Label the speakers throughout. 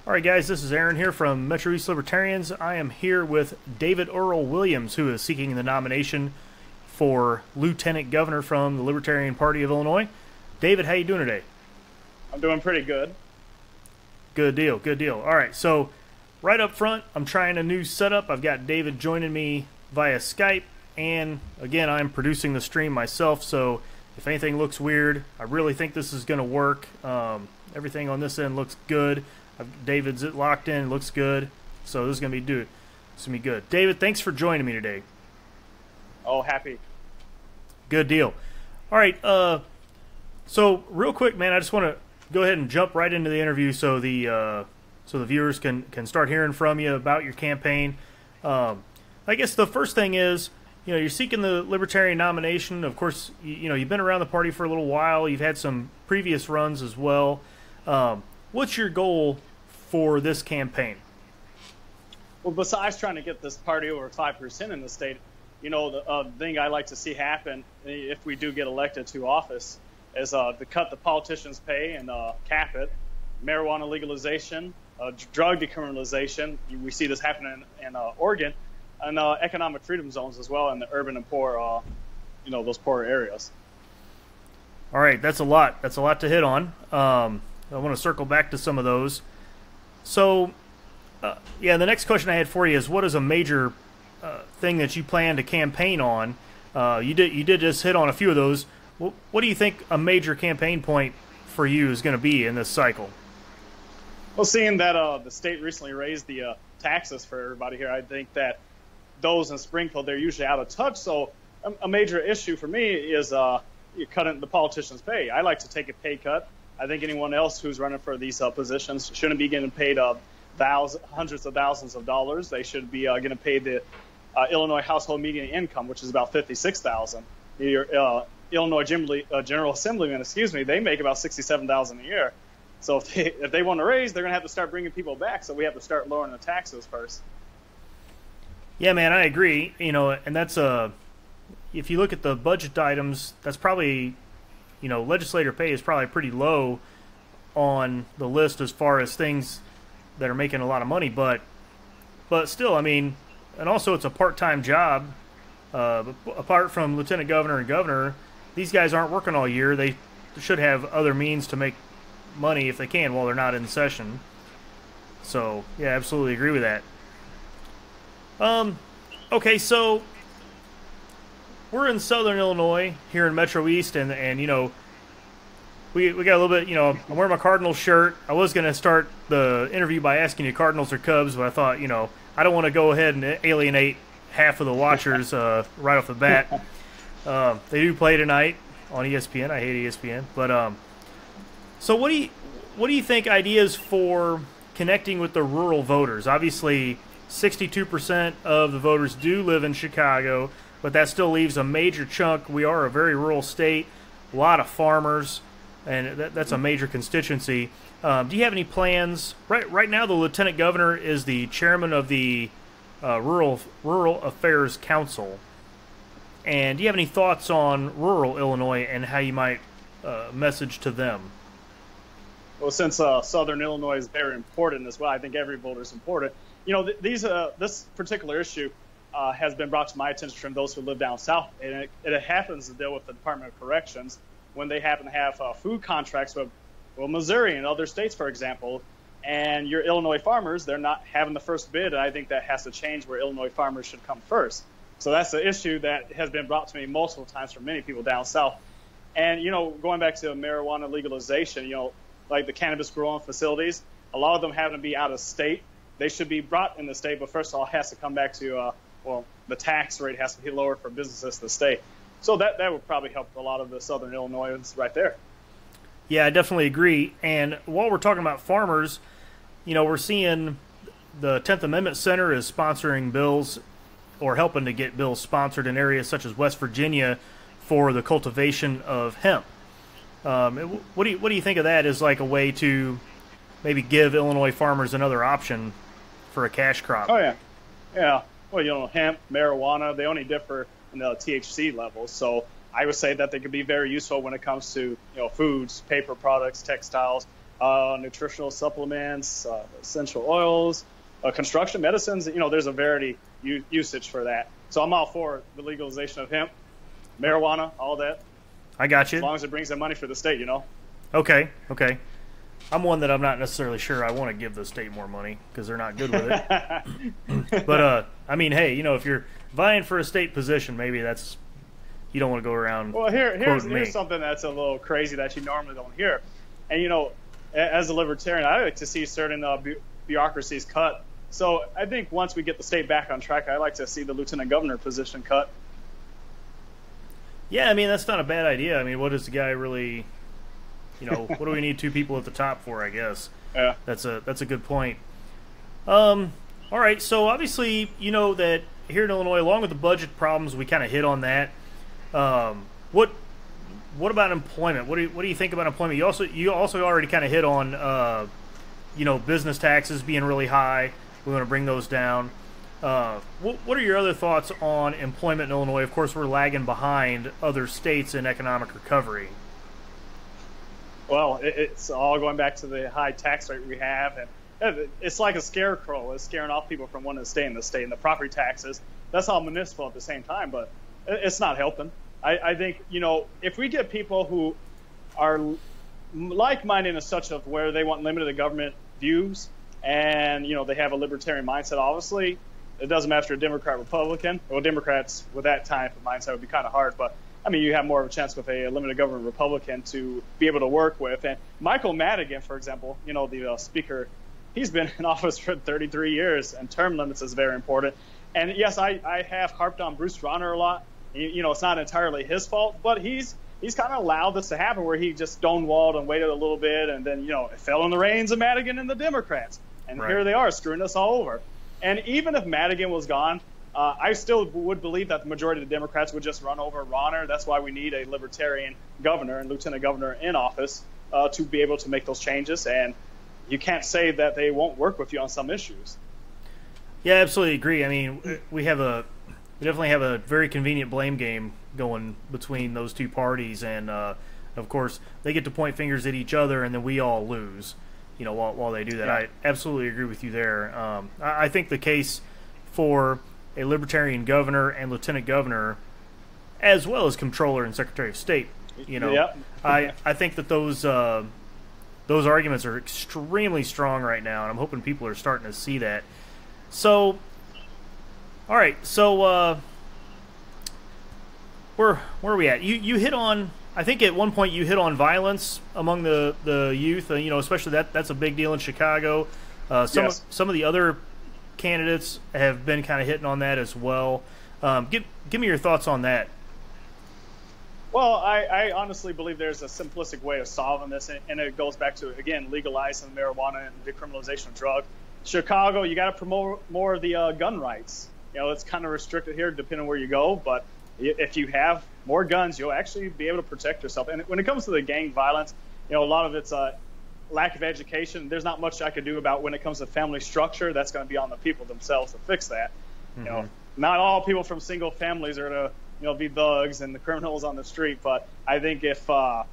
Speaker 1: All right, guys, this is Aaron here from Metro East Libertarians. I am here with David Earl Williams, who is seeking the nomination for Lieutenant Governor from the Libertarian Party of Illinois. David, how you doing today?
Speaker 2: I'm doing pretty good.
Speaker 1: Good deal, good deal. All right, so right up front, I'm trying a new setup. I've got David joining me via Skype, and again, I'm producing the stream myself, so if anything looks weird, I really think this is going to work. Everything on this end looks good. David's locked in, looks good, so this is going to be good. David, thanks for joining me today.
Speaker 2: Oh, happy.
Speaker 1: Good deal. All right, so real quick, man, I just want to go ahead and jump right into the interview so the viewers can start hearing from you about your campaign. I guess the first thing is, you're seeking the Libertarian nomination. Of course, you've been around the party for a little while. You've had some previous runs as well. What's your goal for this campaign?
Speaker 2: Well, besides trying to get this party over 5% in the state, the thing I like to see happen if we do get elected to office is to cut the politicians' pay and cap it, marijuana legalization, drug decriminalization. We see this happening in Oregon, and economic freedom zones as well in the urban and poor, those poor areas.
Speaker 1: All right, that's a lot. That's a lot to hit on. I want to circle back to some of those. So, the next question I had for you is, what is a major thing that you plan to campaign on? You did just hit on a few of those. What do you think a major campaign point for you is going to be in this cycle?
Speaker 2: Well, seeing that the state recently raised the taxes for everybody here, I think that those in Springfield, they're usually out of touch. So a major issue for me is you're cutting the politicians' pay. I like to take a pay cut. I think anyone else who's running for these positions shouldn't be getting paid hundreds of thousands of dollars. They should be getting paid the Illinois household median income, which is about $56,000. Your Illinois General Assemblyman, they make about $67,000 a year. So if they want to raise, they're going to have to start bringing people back. So we have to start lowering the taxes first.
Speaker 1: Yeah, man, I agree. And that's if you look at the budget items, that's probably, legislator pay is probably pretty low on the list as far as things that are making a lot of money. But still, and also it's a part-time job. Apart from lieutenant governor and governor, these guys aren't working all year. They should have other means to make money if they can while they're not in session. So, yeah, absolutely agree with that. Okay, so we're in Southern Illinois here in Metro East, and we got a little bit, I'm wearing my Cardinals shirt. I was going to start the interview by asking you Cardinals or Cubs, but I thought, I don't want to go ahead and alienate half of the watchers right off the bat. They do play tonight on ESPN. I hate ESPN, but so what do you think ideas for connecting with the rural voters? Obviously, 62% of the voters do live in Chicago, but that still leaves a major chunk. We are a very rural state, a lot of farmers, and that's a major constituency. Do you have any plans? Right now, the lieutenant governor is the chairman of the Rural Affairs Council. And do you have any thoughts on rural Illinois and how you might message to them?
Speaker 2: Well, since Southern Illinois is very important as well, I think every voter is important. This particular issue has been brought to my attention from those who live down south, and it happens to deal with the Department of Corrections when they happen to have food contracts with Missouri and other states, for example, and your Illinois farmers, they're not having the first bid, and I think that has to change where Illinois farmers should come first. So that's the issue that has been brought to me multiple times from many people down south. And, going back to marijuana legalization, like the cannabis growing facilities, a lot of them having to be out of state. They should be brought in the state, but first of all, it has to come back to, the tax rate has to be lowered for businesses in the state. So that would probably help a lot of the Southern Illinoisans right there.
Speaker 1: Yeah, I definitely agree. And while we're talking about farmers, we're seeing the 10th Amendment Center is sponsoring bills or helping to get bills sponsored in areas such as West Virginia for the cultivation of hemp. What do you think of that as like a way to maybe give Illinois farmers another option for a cash crop?
Speaker 2: Oh, yeah. Well, hemp, marijuana, they only differ in the THC levels. So I would say that they could be very useful when it comes to, foods, paper products, textiles, nutritional supplements, essential oils, construction medicines. There's a variety usage for that. So I'm all for the legalization of hemp, marijuana, all that.
Speaker 1: I got you.
Speaker 2: As long as it brings in money for the state.
Speaker 1: Okay. I'm one that I'm not necessarily sure I want to give the state more money because they're not good with it. But I mean, hey, if you're vying for a state position, maybe that's you don't want to go around.
Speaker 2: Well, here's something that's a little crazy that you normally don't hear. And as a libertarian, I like to see certain bureaucracies cut. So I think once we get the state back on track, I'd like to see the lieutenant governor position cut.
Speaker 1: Yeah, I mean, that's not a bad idea. I mean, what does the guy really, what do we need two people at the top for, I guess?
Speaker 2: Yeah.
Speaker 1: That's a good point. All right, so obviously, that here in Illinois, along with the budget problems, we kind of hit on that. What about employment? What do you think about employment? You also already kind of hit on, business taxes being really high. We want to bring those down. What are your other thoughts on employment in Illinois? Of course, we're lagging behind other states in economic recovery.
Speaker 2: Well, it's all going back to the high tax rate we have, and it's like a scarecrow. It's scaring off people from wanting to stay in the state. And the property taxes, that's all municipal at the same time, but it's not helping. I think, if we get people who are like-minded in such of where they want limited government views and, they have a libertarian mindset, obviously, it doesn't matter if you're a Democrat, Republican. Well, Democrats with that type of mindset would be kind of hard, but I mean, you have more of a chance with a limited government Republican to be able to work with. And Michael Madigan, for example, the speaker, he's been in office for 33 years, and term limits is very important. And yes, I have harped on Bruce Rauner a lot. It's not entirely his fault, but he's kind of allowed this to happen where he just stonewalled and waited a little bit, and then, it fell in the reins of Madigan and the Democrats. And
Speaker 1: right.
Speaker 2: Here they are screwing us all over. And even if Madigan was gone, I still would believe that the majority of the Democrats would just run over Rauner. That's why we need a libertarian governor and lieutenant governor in office to be able to make those changes. And you can't say that they won't work with you on some issues.
Speaker 1: Yeah, I absolutely agree. I mean, we definitely have a very convenient blame game going between those two parties, and of course they get to point fingers at each other, and then we all lose. While they do that, yeah. I absolutely agree with you there. I think the case for a libertarian governor and lieutenant governor, as well as comptroller and secretary of state,
Speaker 2: Yep.
Speaker 1: I think that those arguments are extremely strong right now, and I'm hoping people are starting to see that. So, all right, so where are we at? You hit on, I think at one point you hit on violence among the youth, especially that's a big deal in Chicago.
Speaker 2: Yes.
Speaker 1: Some of the other candidates have been kind of hitting on that as well. Give me your thoughts on that.
Speaker 2: Well, I honestly believe there's a simplistic way of solving this, and it goes back to, again, legalizing marijuana and decriminalization of drug. Chicago, you got to promote more of the gun rights. It's kind of restricted here depending on where you go, but if you have more guns, you'll actually be able to protect yourself. And when it comes to the gang violence, a lot of it's lack of education. There's not much I could do about when it comes to family structure. That's going to be on the people themselves to fix that.
Speaker 1: Mm-hmm.
Speaker 2: Not all people from single families are to be thugs and the criminals on the street. But I think if at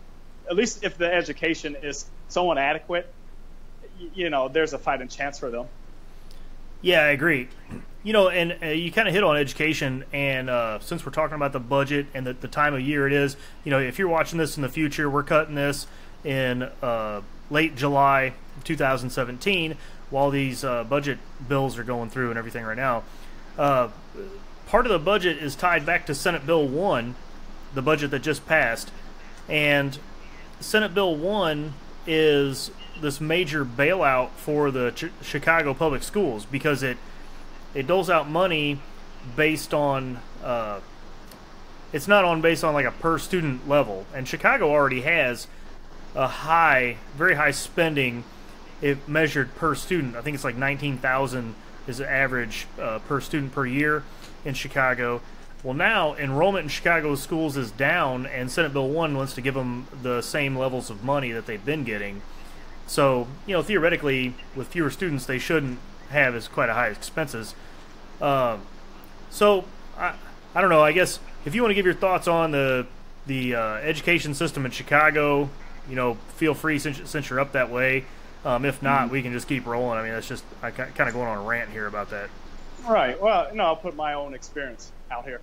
Speaker 2: least if the education is somewhat adequate, there's a fighting chance for them.
Speaker 1: Yeah, I agree. And you kind of hit on education, and since we're talking about the budget and the time of year it is, if you're watching this in the future, we're cutting this in late July 2017 while these budget bills are going through and everything right now. Part of the budget is tied back to Senate Bill 1, the budget that just passed, and Senate Bill 1 is this major bailout for the Chicago public schools because it doles out money based on it's not based on like a per student level, and Chicago already has a very high spending if measured per student. I think it's like 19,000 is the average per student per year in Chicago. Well, now enrollment in Chicago schools is down, and Senate Bill 1 wants to give them the same levels of money that they've been getting. So, theoretically, with fewer students, they shouldn't have as quite a high expenses. So, I don't know. I guess if you want to give your thoughts on the education system in Chicago, feel free since you're up that way. If not, we can just keep rolling. I mean, that's just I kind of going on a rant here about that.
Speaker 2: Right. Well, no, I'll put my own experience out here.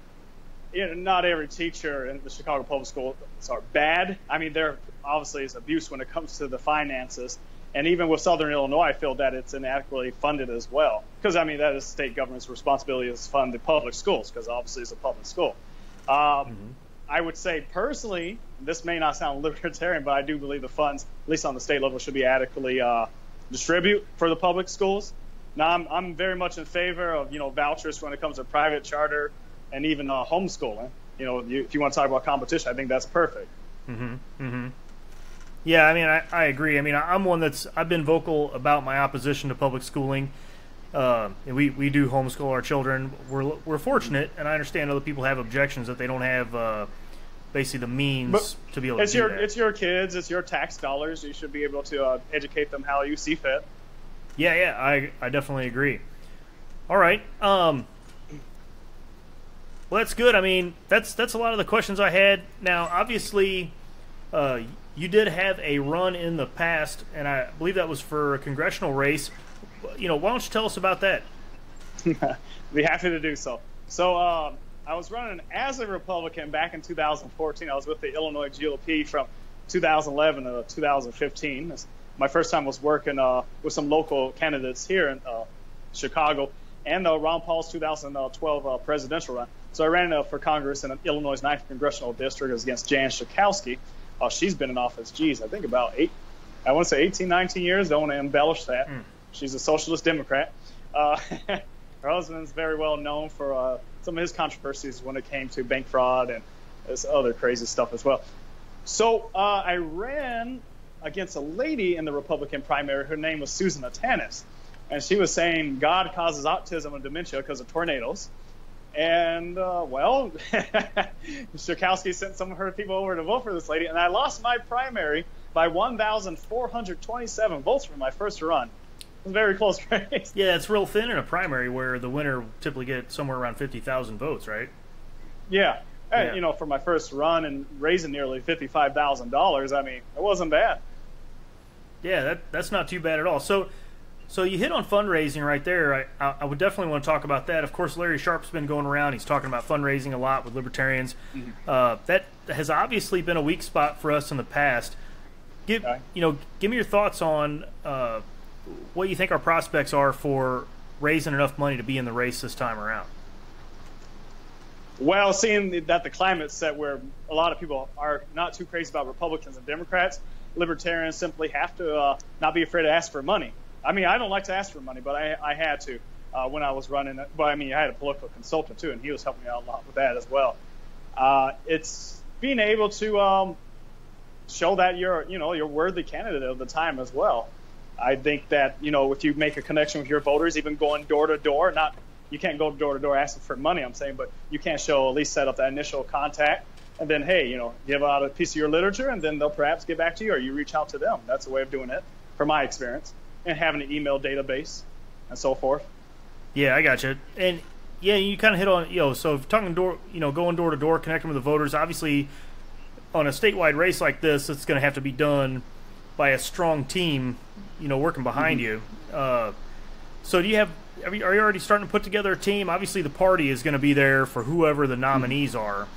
Speaker 2: Not every teacher in the Chicago public schools are bad. I mean, there obviously is abuse when it comes to the finances. And even with Southern Illinois, I feel that it's inadequately funded as well. Because, I mean, that is state government's responsibility to fund the public schools, because obviously it's a public school. I would say personally, this may not sound libertarian, but I do believe the funds, at least on the state level, should be adequately distributed for the public schools. Now, I'm very much in favor of, vouchers when it comes to private charter and even homeschooling. If you want to talk about competition, I think that's perfect.
Speaker 1: Yeah, I mean, I agree. I mean, I'm one I've been vocal about my opposition to public schooling. And we do homeschool our children. We're fortunate, and I understand other people have objections that they don't have basically the means to be able to do that.
Speaker 2: It's your kids. It's your tax dollars. You should be able to educate them how you see fit.
Speaker 1: Yeah, I definitely agree. All right. Well, that's good. I mean, that's a lot of the questions I had. Now, obviously, you did have a run in the past, and I believe that was for a congressional race. Why don't you tell us about that?
Speaker 2: Be happy to do so. So I was running as a Republican back in 2014. I was with the Illinois GOP from 2011 to 2015. My first time was working with some local candidates here in Chicago and Ron Paul's 2012 presidential run. So I ran for Congress in Illinois' 9th Congressional District against Jan Schakowsky. She's been in office, I think about 18, 19 years. Don't want to embellish that. She's a socialist Democrat. Her husband's very well known for some of his controversies when it came to bank fraud and this other crazy stuff as well. So I ran against a lady in the Republican primary. Her name was Susan Atanis. And she was saying God causes autism and dementia because of tornadoes. And, Schakowsky sent some of her people over to vote for this lady. And I lost my primary by 1,427 votes for my first run. It was a very close race.
Speaker 1: Yeah, it's real thin in a primary where the winner typically gets somewhere around 50,000 votes, right?
Speaker 2: Yeah. And, for my first run and raising nearly $55,000, I mean, it wasn't bad.
Speaker 1: Yeah, that's not too bad at all. So you hit on fundraising right there. I would definitely want to talk about that. Of course, Larry Sharp's been going around. He's talking about fundraising a lot with libertarians. That has obviously been a weak spot for us in the past. Give me your thoughts on what you think our prospects are for raising enough money to be in the race this time around.
Speaker 2: Well, seeing that the climate's set where a lot of people are not too crazy about Republicans and Democrats, libertarians simply have to not be afraid to ask for money. I mean, I don't like to ask for money, but I had to when I was running. But I mean, I had a political consultant too, and he was helping me out a lot with that as well. It's being able to show that you're a worthy candidate of the time as well. I think that if you make a connection with your voters, even going door to door, you can't go door to door asking for money. I'm saying, but you can show at least set up that initial contact, and then give out a piece of your literature, and then they'll perhaps get back to you, or you reach out to them. That's a way of doing it, from my experience. And having an email database and so forth.
Speaker 1: Yeah, I got you. And yeah, you kind of hit on so talking going door to door, connecting with the voters. Obviously, on a statewide race like this, it's going to have to be done by a strong team, working behind you. So do you are you already starting to put together a team? Obviously, the party is going to be there for whoever the nominees are.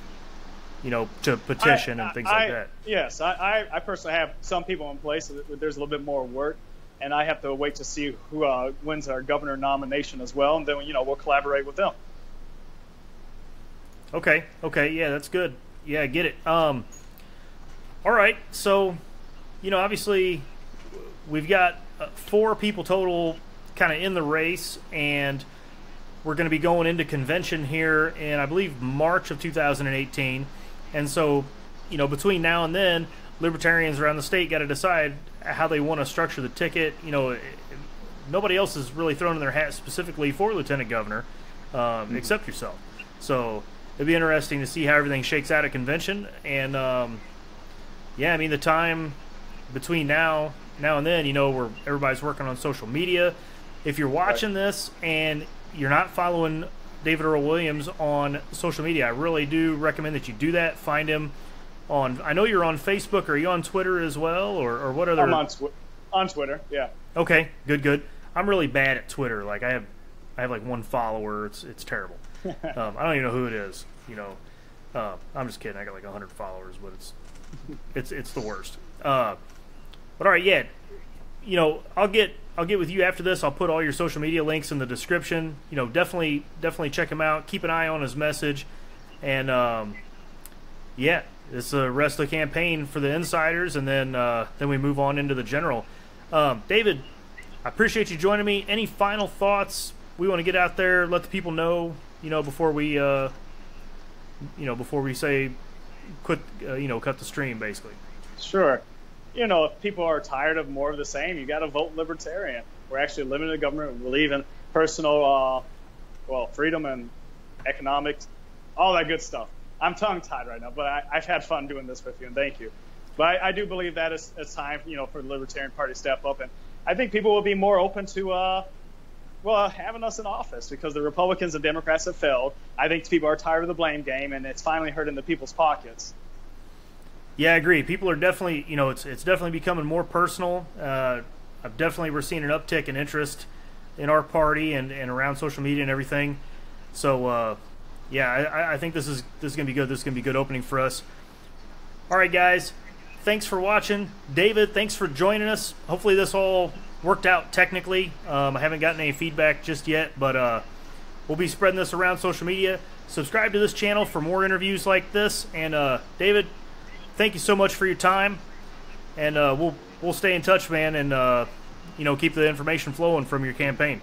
Speaker 1: To petition and things like that.
Speaker 2: Yes, I personally have some people in place. There's a little bit more work. And I have to wait to see who wins our governor nomination as well, and then we'll collaborate with them.
Speaker 1: Okay, yeah, that's good. Yeah, I get it. All right, so obviously we've got 4 people total kind of in the race, and we're going to be going into convention here in, I believe, March of 2018. And so between now and then, libertarians around the state got to decide how they want to structure the ticket. Nobody else is really throwing in their hat specifically for lieutenant governor, except yourself. So it'd be interesting to see how everything shakes out at convention. And yeah, I mean, the time between now and then, where everybody's working on social media. If you're watching this and you're not following David Earl Williams on social media, I really do recommend that you do that. Find him I know you're on Facebook. Are you on Twitter as well, or what other?
Speaker 2: I'm on Twitter. Yeah.
Speaker 1: Okay, good. I'm really bad at Twitter. Like I have like one follower. It's terrible. I don't even know who it is. I'm just kidding. I got like 100 followers, but it's the worst. But all right, yeah. I'll get with you after this. I'll put all your social media links in the description. Definitely check him out. Keep an eye on his message, and yeah, it's the rest of the campaign for the insiders, and then we move on into the general. David, I appreciate you joining me. Any final thoughts? We want to get out there, let the people know, before we say quit, cut the stream, basically.
Speaker 2: Sure. If people are tired of more of the same, you got to vote libertarian. We're actually living in a government. We believe in personal, freedom and economics, all that good stuff. I'm tongue-tied right now, but I've had fun doing this with you, and thank you. But I do believe that it's time, for the Libertarian Party to step up, and I think people will be more open to, having us in office, because the Republicans and Democrats have failed. I think people are tired of the blame game, and it's finally hurting the people's pockets.
Speaker 1: Yeah, I agree. People are definitely, it's definitely becoming more personal. We're seeing an uptick in interest in our party and around social media and everything. So, yeah, I think this is going to be good. This is going to be a good opening for us. All right, guys. Thanks for watching. David, thanks for joining us. Hopefully this all worked out technically. I haven't gotten any feedback just yet, but we'll be spreading this around social media. Subscribe to this channel for more interviews like this. And David, thank you so much for your time. And we'll stay in touch, man, and keep the information flowing from your campaign.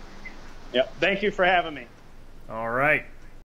Speaker 2: Yep. Thank you for having me.
Speaker 1: All right.